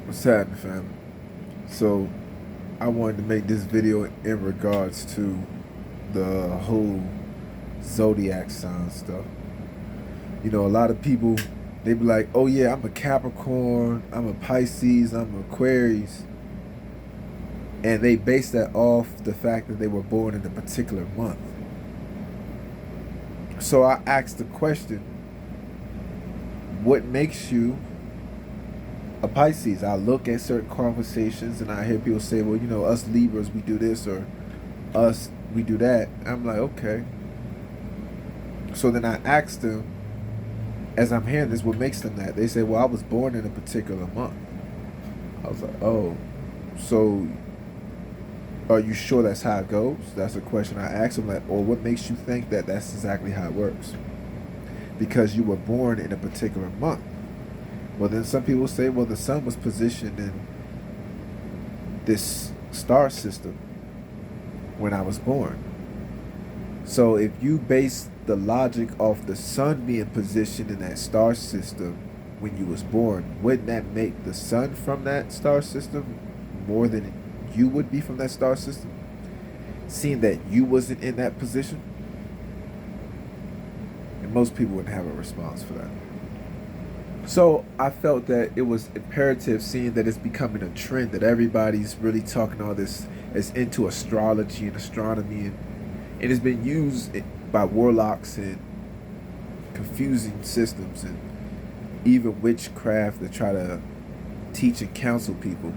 What's happening, family? So, I wanted to make this video in regards to the whole zodiac sign stuff. You know, a lot of people, they be like, oh yeah, I'm a Capricorn, I'm a Pisces, I'm an Aquarius. And they base that off the fact that they were born in a particular month. So I asked the question, what makes you a Pisces? I look at certain conversations and I hear people say, well, you know, us Libras, we do this, or us, we do that. I'm like, okay. So then I asked them, as I'm hearing this, what makes them that? They say, well, I was born in a particular month. I was like, oh, so are you sure that's how it goes? That's a question I asked them, like, or what makes you think that that's exactly how it works? Because you were born in a particular month. Well, then some people say, well, the sun was positioned in this star system when I was born. So if you base the logic off the sun being positioned in that star system when you was born, wouldn't that make the sun from that star system more than you would be from that star system? Seeing that you wasn't in that position? And most people wouldn't have a response for that. So I felt that it was imperative, seeing that it's becoming a trend, that everybody's really talking all this, is into astrology and astronomy, and it's been used by warlocks and confusing systems and even witchcraft to try to teach and counsel people.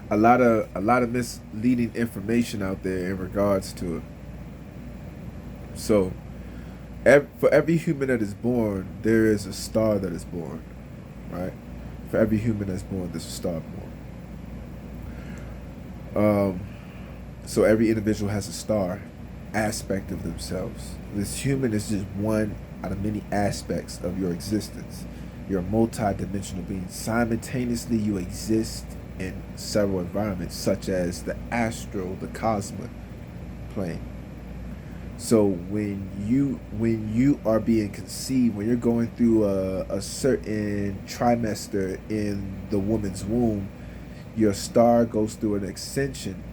A lot of misleading information out there in regards to it. So for every human that is born, there is a star that is born, right? For every human that's born, there's a star born. So every individual has a star aspect of themselves. This human is just one out of many aspects of your existence. You're a multi-dimensional being. Simultaneously, you exist in several environments, such as the astral, the cosmic plane. So when you are being conceived, when you're going through a certain trimester in the woman's womb, your star goes through an ascension.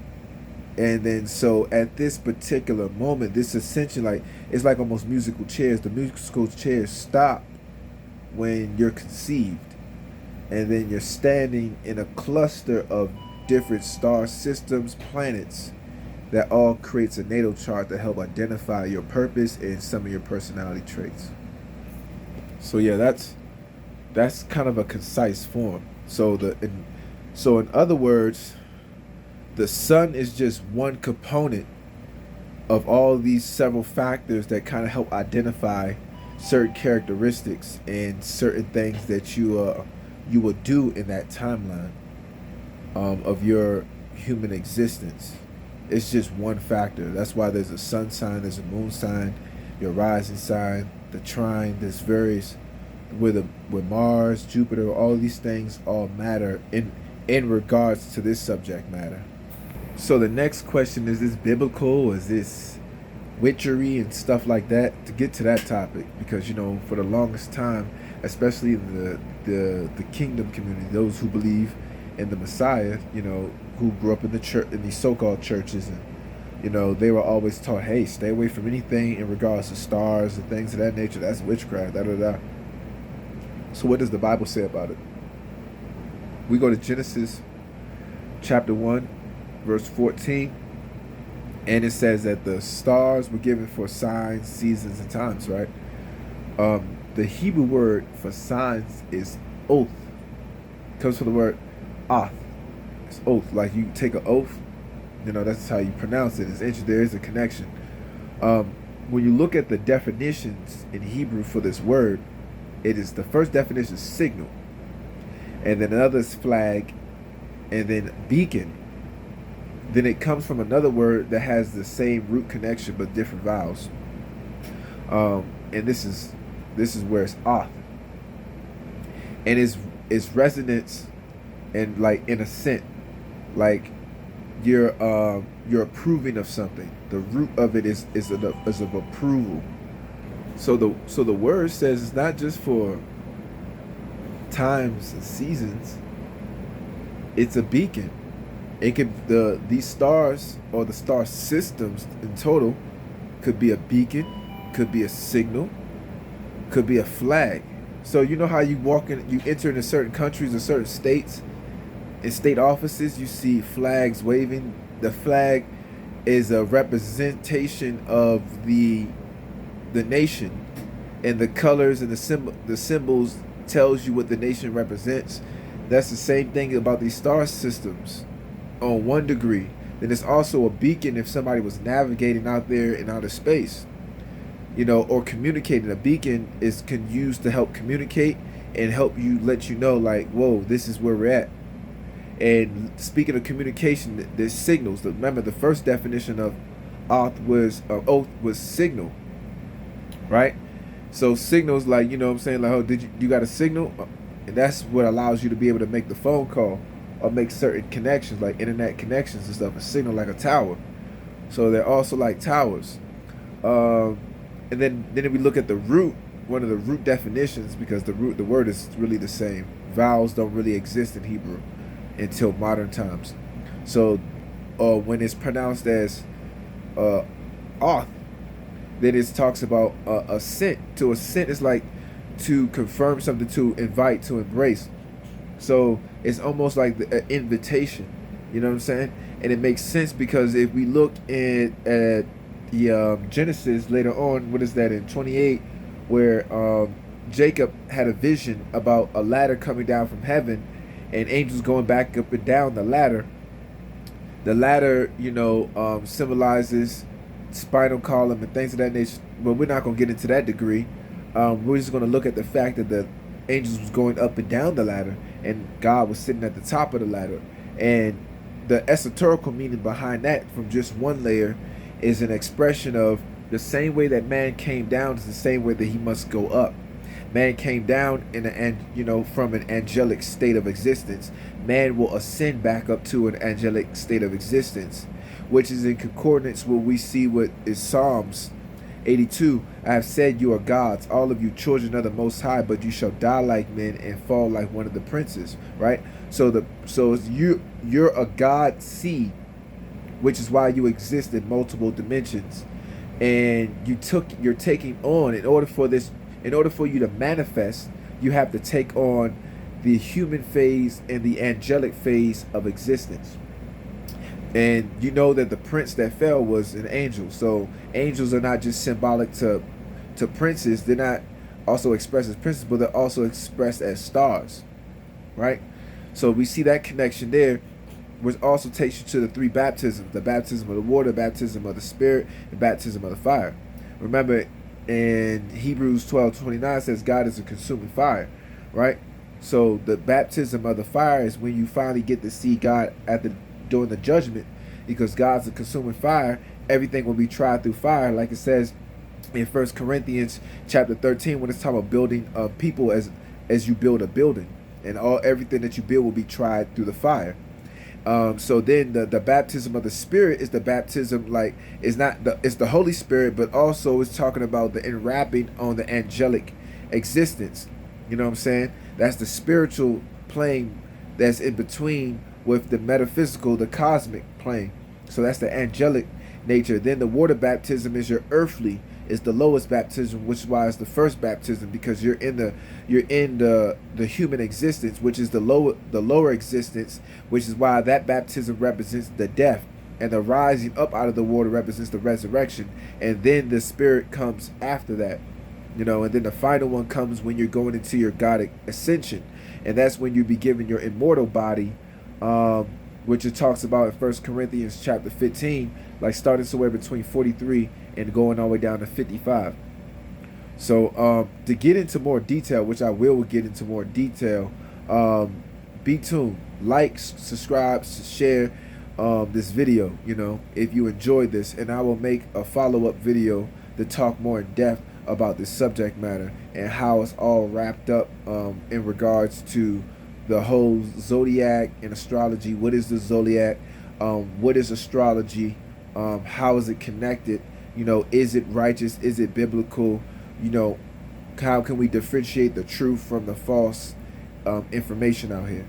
And then so at this particular moment, this ascension, like, it's like almost musical chairs. The musical chairs stop when you're conceived. And then you're standing in a cluster of different star systems, planets, that all creates a natal chart to help identify your purpose and some of your personality traits. So yeah, that's kind of a concise form. So in other words, the sun is just one component of all these several factors that kind of help identify certain characteristics and certain things that you will do in that timeline of your human existence. It's just one factor. That's why there's a sun sign, there's a moon sign, your rising sign, the trine. There's various with Mars, Jupiter. All these things all matter in regards to this subject matter. So the next question is this biblical? Is this witchery and stuff like that? To get to that topic, because you know, for the longest time, especially in the kingdom community, those who believe in the Messiah, you know, who grew up in the church, in these so-called churches, and you know, they were always taught, hey, stay away from anything in regards to stars and things of that nature. That's witchcraft. Da da da. So what does the Bible say about it? We go to Genesis chapter 1, verse 14, and it says that the stars were given for signs, seasons, and times, right? The Hebrew word for signs is oath. It comes from the word oath. It's oath. Like you take an oath, you know, that's how you pronounce it. It's interesting. There is a connection. When you look at the definitions in Hebrew for this word, it is, the first definition is signal, and then another is flag, and then beacon. Then it comes from another word that has the same root connection but different vowels. And this is where it's oath, and it's resonance, and like in assent, like you're approving of something. The root of it is of approval. So the word says it's not just for times and seasons. It's a beacon. It could these stars or the star systems in total could be a beacon, could be a signal, could be a flag. So you know how you walk in, you enter into certain countries or certain states, in state offices, you see flags waving. The flag is a representation of the nation, and the colors and the symbols tells you what the nation represents. That's the same thing about these star systems on one degree. Then it's also a beacon if somebody was navigating out there in outer space, or communicating. A beacon is can use to help communicate and help you let you know, like, whoa, this is where we're at. And speaking of communication, there's signals. Remember, the first definition of oath was signal, right? So signals, like, what I'm saying, like, oh, did you got a signal? And that's what allows you to be able to make the phone call or make certain connections, like internet connections and stuff. A signal, like a tower. So they're also like towers. And then if we look at the root, one of the root definitions, because the word is really the same. Vowels don't really exist in Hebrew until modern times. So when it's pronounced as oath, then it talks about assent. To assent is like to confirm something, to invite, to embrace. So it's almost like an invitation. You know what I'm saying? And it makes sense because if we look at the Genesis later on, what is that, in 28, where Jacob had a vision about a ladder coming down from heaven and angels going back up and down the ladder. The ladder, symbolizes spinal column and things of that nature. But we're not going to get into that degree. We're just going to look at the fact that the angels was going up and down the ladder, and God was sitting at the top of the ladder. And the esoterical meaning behind that, from just one layer, is an expression of the same way that man came down is the same way that he must go up. Man came down from an angelic state of existence. Man will ascend back up to an angelic state of existence, which is in concordance with what we see what is Psalms 82. I have said you are gods, all of you children of the Most High, but you shall die like men and fall like one of the princes. Right. So you're a God seed, which is why you exist in multiple dimensions, and you're taking on, in order for you to manifest, you have to take on the human phase and the angelic phase of existence. And you know that the prince that fell was an angel. So angels are not just symbolic to princes. They're not also expressed as princes, but they're also expressed as stars, right? So we see that connection there, which also takes you to the three baptisms: the baptism of the water, baptism of the spirit, and baptism of the fire. Remember, in Hebrews 12:29 says God is a consuming fire, right? So the baptism of the fire is when you finally get to see God during the judgment, because God's a consuming fire. Everything will be tried through fire, like it says in 1 Corinthians chapter 13, when it's talking about building people as you build a building, and everything that you build will be tried through the fire. So then the baptism of the Spirit is the baptism, like, it's the Holy Spirit, but also it's talking about the enwrapping on the angelic existence. You know what I'm saying? That's the spiritual plane that's in between with the metaphysical, the cosmic plane. So that's the angelic nature. Then the water baptism is your earthly, is the lowest baptism, which is why it's the first baptism, because you're in the human existence, which is the lower existence, which is why that baptism represents the death, and the rising up out of the water represents the resurrection. And then the spirit comes after that, and then the final one comes when you're going into your Godic ascension, and that's when you be given your immortal body, which it talks about in 1 Corinthians chapter 15, like starting somewhere between 43 and going all the way down to 55. So to get into more detail, which I will get into more detail, be tuned, like, subscribe, share this video, if you enjoyed this, and I will make a follow-up video to talk more in depth about this subject matter and how it's all wrapped up in regards to the whole zodiac and astrology. What is the zodiac? What is astrology? How is it connected? Is it righteous? Is it biblical? How can we differentiate the truth from the false information out here?